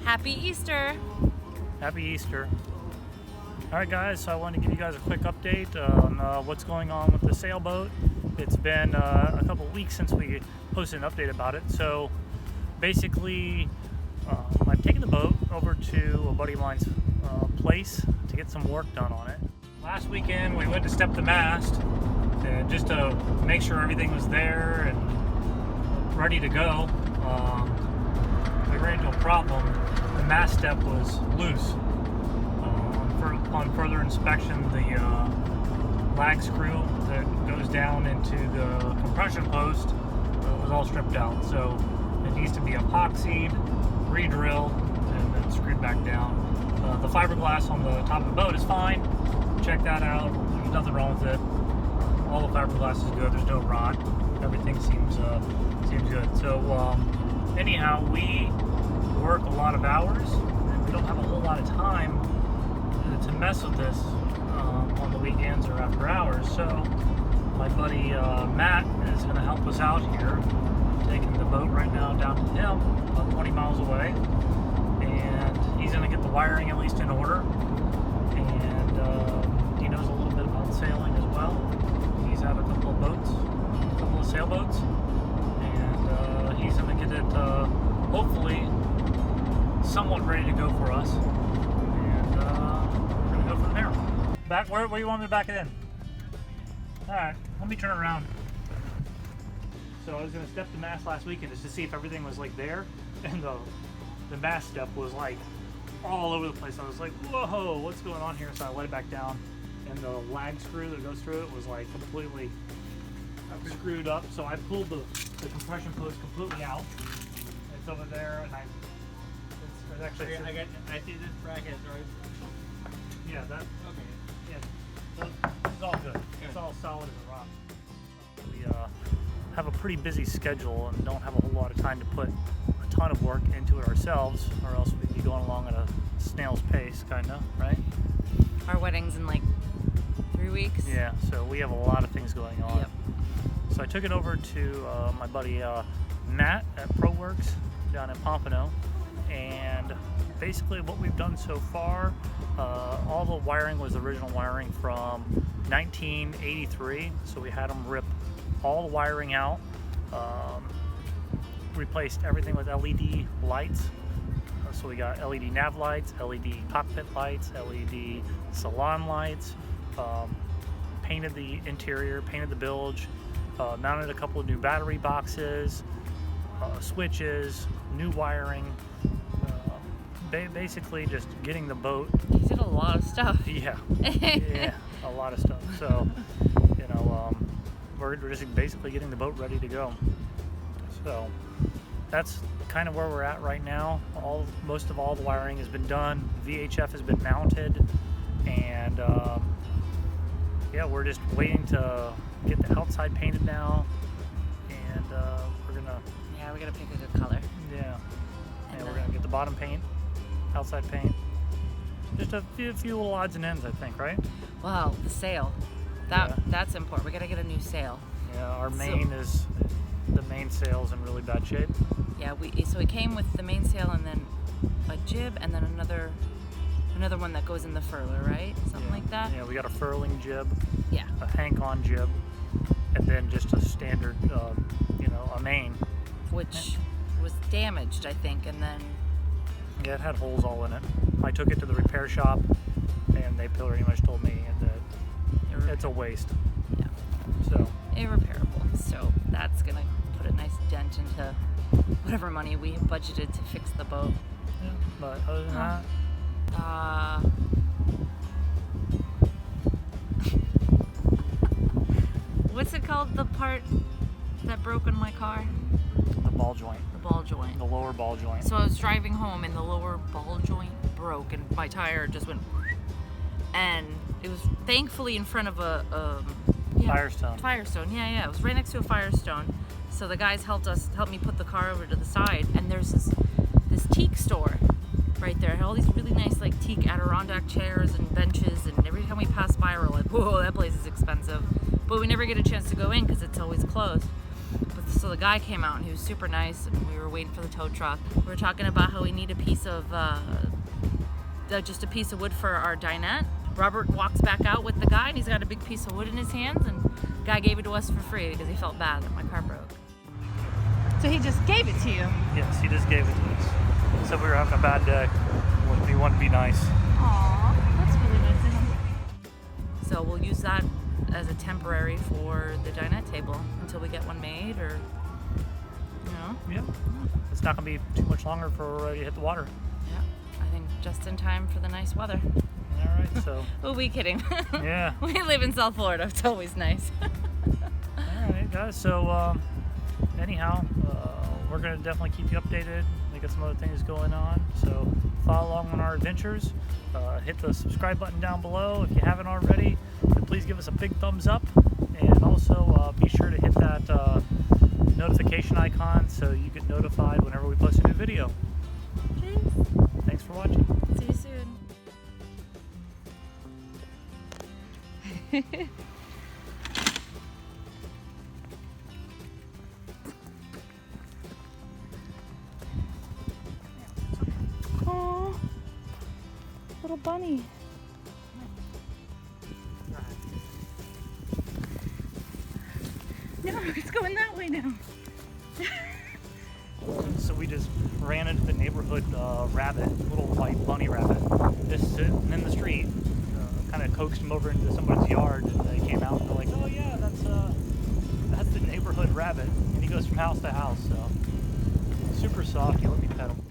Happy Easter! Happy Easter. Alright guys, so I wanted to give you guys a quick update on what's going on with the sailboat. It's been a couple weeks since we posted an update about it. So basically, I've taken the boat over to a buddy of mine's place to get some work done on it. Last weekend we went to step the mast and just to make sure everything was there and ready to go. We ran into a problem. The mast step was loose. On further inspection, the lag screw that goes down into the compression post was all stripped out. So it needs to be epoxied, re-drilled, and then screwed back down. The fiberglass on the top of the boat is fine. Check that out. There's nothing wrong with it. All the fiberglass is good. There's no rot. Everything seems good. So anyhow, we work a lot of hours, and we don't have a whole lot of time to mess with this on the weekends or after hours. So my buddy Matt is going to help us out here. I'm taking the boat right now down to him, about 20 miles away, and he's going to get the wiring at least in order. And he knows a little bit about sailing as well. He's had a couple of boats, a couple of sailboats, and he's going to get it hopefully somewhat ready to go for us. From there. Back where you want me to back it in? Alright, let me turn it around. So I was gonna step the mast last weekend just to see if everything was like there, and the mast step was like all over the place. I was like, whoa, what's going on here? So I let it back down, and the lag screw that goes through it was like completely screwed up. So I pulled the compression post completely out. It's over there, and it's actually I see this bracket, right? Yeah, that. Okay. Yeah, it's all good. It's all solid as a rock. We have a pretty busy schedule and don't have a whole lot of time to put a ton of work into it ourselves, or else we'd be going along at a snail's pace, kind of, right? Our wedding's in like 3 weeks. Yeah, so we have a lot of things going on. Yep. So I took it over to my buddy Matt at ProWorks down in Pompano, and basically what we've done so far, all the wiring was original wiring from 1983, so we had them rip all the wiring out, replaced everything with LED lights. So we got LED nav lights, LED cockpit lights, LED salon lights, painted the interior, painted the bilge, mounted a couple of new battery boxes, switches, new wiring. Basically just getting the boat. You did a lot of stuff. Yeah, yeah, a lot of stuff. So, we're just basically getting the boat ready to go. So that's kind of where we're at right now. Most of all the wiring has been done. VHF has been mounted, and yeah, we're just waiting to get the outside painted now, and we gotta pick a good color. Yeah, and we're gonna get the bottom paint. Outside paint. Just a few little odds and ends, I think, right? Wow, the sail. That's important. We gotta get a new sail. Yeah, our main sail's in really bad shape. Yeah, so we came with the main sail and then a jib and then another one that goes in the furler, right? Something like that. Yeah, we got a furling jib. Yeah. A hank-on jib, and then just a standard, a main. Which was damaged, I think, and then. Yeah, it had holes all in it. I took it to the repair shop, and they pretty much told me that it's a waste. Yeah. So. Irreparable. So that's gonna put a nice dent into whatever money we budgeted to fix the boat. Yeah, but other than that. What's it called? The part that broke in my car? The ball joint. Ball joint. The lower ball joint. So I was driving home and the lower ball joint broke and my tire just went, and it was thankfully in front of a Firestone. Firestone, yeah. It was right next to a Firestone. So the guys helped me put the car over to the side, and there's this teak store right there. It had all these really nice like teak Adirondack chairs and benches, and every time we pass by we're like, whoa, that place is expensive. But we never get a chance to go in because it's always closed. But So the guy came out and he was super nice, and we were waiting for the tow truck. We were talking about how we need a piece of just a piece of wood for our dinette. Robert walks back out with the guy and he's got a big piece of wood in his hands, and the guy gave it to us for free because he felt bad that my car broke. So he just gave it to you? Yes, he just gave it to us. Said we were having a bad day. He wanted to be nice. Aww, that's really nice of him. So we'll use that as a temporary for the dinette table until we get one made, or, you know? Yeah. It's not going to be too much longer before we're ready to hit the water. Yeah, I think just in time for the nice weather. All right, so. Who are we kidding? Yeah. We live in South Florida. It's always nice. All right, guys. So, anyhow, we're going to definitely keep you updated. We got some other things going on. So, follow along on our adventures. Hit the subscribe button down below if you haven't already. And please give us a big thumbs up. And also, be sure to hit that notification icon so you get notified whenever we post a new video. Cheers. Thanks for watching. See you soon. Oh, little bunny. No, it's going that way now. So we just ran into the neighborhood rabbit, little white bunny rabbit, just sitting in the street. Kind of coaxed him over into somebody's yard, and they came out and they're like, "Oh yeah, that's the neighborhood rabbit," and he goes from house to house. So super soft. You let me pet him.